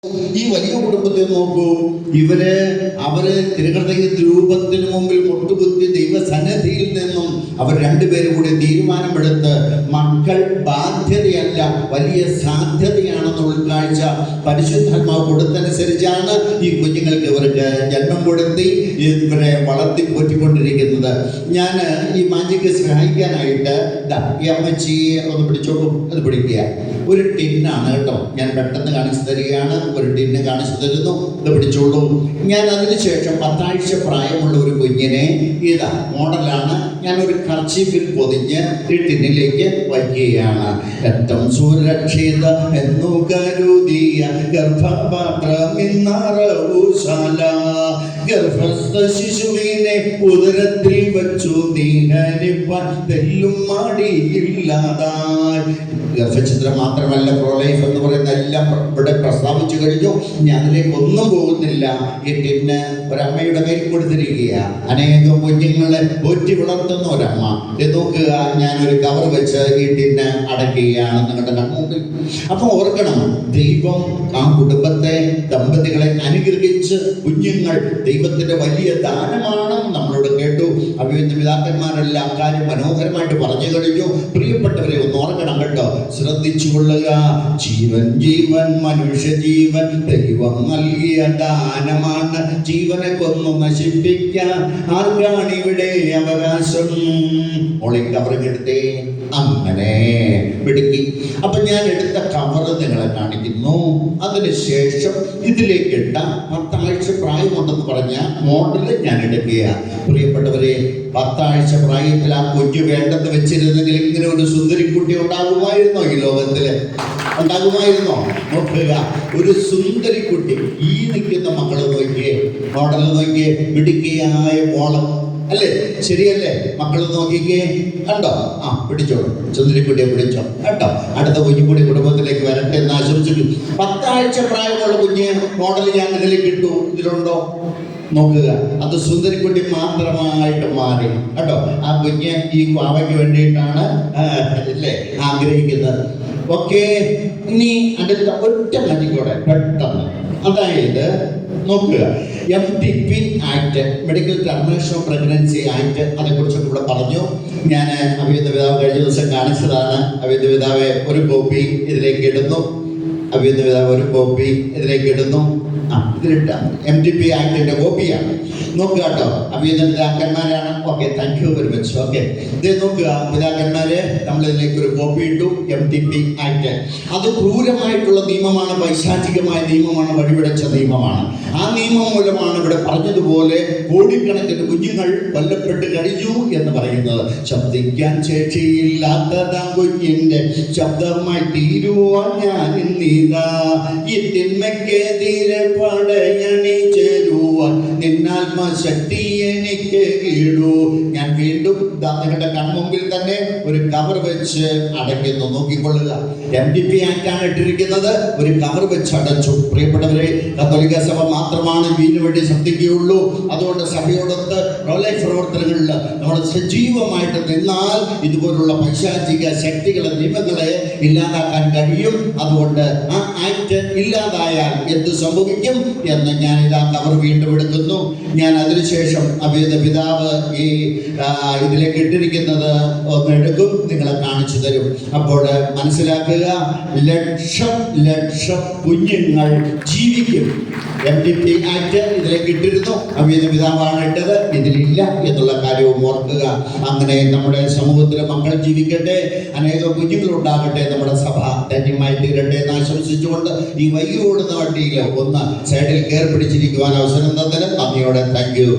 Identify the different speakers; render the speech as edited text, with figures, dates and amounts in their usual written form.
Speaker 1: ഈ വലിയ കുടുംബത്തെ നോക്കൂ. അവര് തിരുഹൃദയ രൂപത്തിന് മുമ്പിൽ മുട്ടുകുത്തി ദൈവസന്നിധിയിൽ നിന്നും അവർ രണ്ടുപേരും കൂടി തീരുമാനമെടുത്ത് മക്കൾ ബാധ്യതയല്ല വലിയ സാധ്യതയാണെന്ന് ഉൾക്കാഴ്ച പരിശുദ്ധാത്മാവ് കൊടുത്തനുസരിച്ചാണ് ഈ കുഞ്ഞുങ്ങൾക്ക് ഇവർക്ക് ജന്മം കൊടുത്തി ഇവരെ വളർത്തി പോറ്റിക്കൊണ്ടിരിക്കുന്നത്. ഞാൻ ഈ മാജിക്ക് സഹായിക്കാനായിട്ട് ഈ അമ്മച്ചിയെ ഒന്ന് പിടിച്ചോളൂ. അത് പിടിക്കുക. ഒരു ടിന്നാണ് കേട്ടോ, ഞാൻ പെട്ടെന്ന് കാണിച്ചു തരികയാണ്. ഒരു ടിന്ന് കാണിച്ചു തരുന്നു. ഇത് പിടിച്ചോളൂ. ഞാൻ അതിനുശേഷം 10 ആഴ്ച പ്രായമുള്ള ഒരു കുഞ്ഞിനെ ഇതാ മോഡലാണ് ഞാൻ ഒരു കർച്ചീഫിൽ പൊതിഞ്ഞ് ഈ ടിന്നിലേക്ക് വയ്ക്കുകയാണ്. ഏറ്റവും സുരക്ഷിത എന്നു കരുതിയ ഗർഭപാത്രമിന്നറവുശാല ഗർഭസ്ഥ ശിശുവിനെ ഉദരത്തിൽ വച്ചു ദീനനിപ്പാൻ തെല്ലും മടിയില്ലാതായി. ഗർഭചിത്രം മാത്രമല്ല, പ്രൊലൈഫ് എന്ന് പറയുന്ന എല്ലാം ഇവിടെ പ്രസ്താവിച്ചു കഴിഞ്ഞു. ഞാൻ അതിലേക്ക് ഒന്നും പോകുന്നില്ല. ഈ ടിന്ന് ഒരമ്മയുടെ കയ്യിൽ കൊടുത്തിരിക്കുക. അനേകം കുഞ്ഞുങ്ങളെ പോറ്റി വളർത്തുന്ന ഒരമ്മ. ഇത് നോക്കുക, ഞാനൊരു കവർ വെച്ച് ഈ ടിന്ന് അടയ്ക്കുകയാണ് നിങ്ങളുടെ കൺമുമ്പിൽ. അപ്പൊ ഓർക്കണം, ദൈവം ആ കുടുംബത്തെ ദമ്പതികളെ അനുഗ്രഹിച്ച് കുഞ്ഞുങ്ങൾ ദൈവത്തിന്റെ വലിയ ദാനമാണ് നമ്മളോട് കേട്ടു. അഭിവന്യ പിതാക്കന്മാരെല്ലാം കാര്യം മനോഹരമായിട്ട് പറഞ്ഞു കഴിഞ്ഞു. പ്രിയപ്പെട്ടവരെ ഒന്ന് ഓർക്കണം കേട്ടോ, ശ്രദ്ധിച്ചു കൊള്ളുക. ജീവൻ മനുഷ്യജീവൻ ദൈവം നൽകിയ ദാനമാണ്. ജീവനെ കൊന്നു നശിപ്പിക്കാൻ ആർക്കാണ് ഇവിടെ അവകാശം? മോളി കവറിങ്ങെടുത്തേ. അങ്ങനെ പിടുക്കി. അപ്പൊ ഞാൻ എടുത്ത കവർ നിങ്ങളെ കാണിക്കുന്നു. അതിനുശേഷം ഇതിലേക്ക് ഇട്ട 10 ആഴ്ച പ്രായമുണ്ടെന്ന് പറഞ്ഞ മോഡല് ഞാൻ എടുക്കുക. പ്രിയപ്പെട്ടവരെ, 10 ആഴ്ച പ്രായത്തിൽ ആ കുഞ്ഞു വേണ്ടെന്ന് വെച്ചിരുന്നെങ്കിൽ ഇങ്ങനെ ഒരു സുന്ദരിക്കുട്ടി ഉണ്ടാകുമായിരുന്നോ ഈ ലോകത്തില്? ഉണ്ടാകുമായിരുന്നോ? നോക്കുക, ഒരു സുന്ദരിക്കുട്ടി. ഈ നിൽക്കുന്ന മക്കള് നോക്കിയേ, മോഡൽ നോക്കിയേ, മിടുക്കിയായ മോള് അല്ലേ? ശരിയല്ലേ? മക്കൾ നോക്കിക്കേ, കണ്ടോ? ആ പിടിച്ചോളൂ, സുന്ദരിക്കുട്ടിയെ പിടിച്ചോ കേട്ടോ. അടുത്ത കുഞ്ഞുകൂടി കുടുംബത്തിലേക്ക് വരട്ടെ എന്ന് ആശംസിക്കും. 10 ആഴ്ച പ്രായമുള്ള കുഞ്ഞ് മോഡൽ ഞാൻ ഇതിലേക്ക് ഇട്ടു. ഇതിലുണ്ടോ? നോക്കുക, അത് സുന്ദരിക്കുട്ടി മാത്രമായിട്ട് മാറി കേട്ടോ. ആ കുഞ്ഞ് ഈ പാവയ്ക്ക് വേണ്ടിയിട്ടാണ് അല്ലേ ആഗ്രഹിക്കുന്നത്. ഓക്കെ, ഇനി അടുത്ത ഒറ്റ മതിക്കൂടെ പെട്ടെന്ന്. അതായത് നോക്കുക, MTP act, medical termination of pregnancy act, അതേക്കുറിച്ചൊക്കെ ഇവിടെ പറഞ്ഞു. ഞാൻ അഭിവന്യ പിതാവ് കഴിഞ്ഞ ദിവസം കാണിച്ചതാണ്. അഭിവന്യ പിതാവ് ഒരു കോപ്പി ഇതിലേക്ക് ഇടുന്നു. അഭിവന്യ പിതാവ് ഒരു കോപ്പി ഇതിലേക്ക് ഇടുന്നു. ഇതിലിട്ട MTP ആക്ടിന്റെ കോപ്പിയാണ്. നോക്കുക കേട്ടോ, അഭിവന്യ പിതാക്കന്മാരാണ്. Okay, thank you very much. Okay, ഇത് നോക്കുക പിതാക്കന്മാരെ, നമ്മൾ ഇതിലേക്ക് ഒരു കോപ്പി ഇട്ടു. MTP ആക്ട് അത് ക്രൂരമായിട്ടുള്ള നിയമമാണ്, പൈശാചികമായ നിയമമാണ്, വഴിപിടച്ച നിയമമാണ്. ആ നിയമം മൂലമാണ് ഇവിടെ പറഞ്ഞതുപോലെ കോടിക്കണക്കിന് കുഞ്ഞുങ്ങൾ കൊല്ലപ്പെട്ട് കഴിഞ്ഞു എന്ന് പറയുന്നത്. ശബ്ദിക്കാൻ ശേഷിയില്ലാത്തതാ കുഞ്ഞിന്റെ ശബ്ദമായി തീരുവാൻ ഞാൻ ഇന്നീതാ. ഈ തിന്മയ്ക്കെതിരെ പടയണി ചേരുവാൻ നിന്നാത്മശക്തി എനിക്ക് കീഴൂ. ഞാൻ വീണ്ടും നിങ്ങളുടെ കൺമുമ്പിൽ തന്നെ ഒരു കവർ വെച്ച് അടയ്ക്കുന്നു. നോക്കിക്കൊള്ളുക, MTP ആക്ടാണ് ഇട്ടിരിക്കുന്നത്. ഒരു കവർ വെച്ച് അടച്ചു. പ്രിയപ്പെട്ടവരെ, കത്തോലിക്ക സഭ മാത്രമാണ് ഇതിനു വേണ്ടി ശബ്ദിക്കുകയുള്ളൂ. അതുകൊണ്ട് സഭയോടൊത്ത് പ്രൊലൈഫ് പ്രവർത്തനങ്ങളിൽ നമ്മൾ സജീവമായിട്ട് നിന്നാൽ ഇതുപോലുള്ള പൈശാചിക ശക്തികളെ നിയമങ്ങളെ ഇല്ലാതാക്കാൻ കഴിയും. അതുകൊണ്ട് ആ ആക്ട് ഇല്ലാതായാൽ എന്ത് സംഭവിക്കും എന്ന് ഞാൻ ഇതാ കവർ വീണ്ടും എടുക്കുന്നു. ഞാൻ അതിനുശേഷം അഭിവന്യ പിതാവ് ഈ ഇതിലേക്ക് ഇട്ടിരിക്കുന്നത് ഒന്ന് എടുക്കും, നിങ്ങളെ കാണിച്ചു തരും. അപ്പോൾ മനസ്സിലാക്കുക, ലക്ഷം കുഞ്ഞുങ്ങൾ ജീവിക്കും. MTP ആക്ട് ഇതിലേക്ക് ഇട്ടിരുന്നു. അഭിവന്യ പിതാവാണ് ഇട്ടത്, ഇതിലില്ല എന്നുള്ള കാര്യവും ഓർക്കുക. അങ്ങനെ നമ്മുടെ സമൂഹത്തിലെ മക്കൾ ജീവിക്കട്ടെ, അനേകം കുഞ്ഞുങ്ങൾ ഉണ്ടാകട്ടെ, നമ്മുടെ സഭ ധന്യമായി തീരട്ടെ എന്ന് ആശംസിച്ചുകൊണ്ട് ഈ വൈകി ഓടുന്ന വണ്ടിയിൽ ഒന്ന് സൈഡിൽ കയറി പിടിച്ചിരിക്കുവാൻ അവസരം തന്നതിന് നന്ദിയോടെ താങ്ക് യു.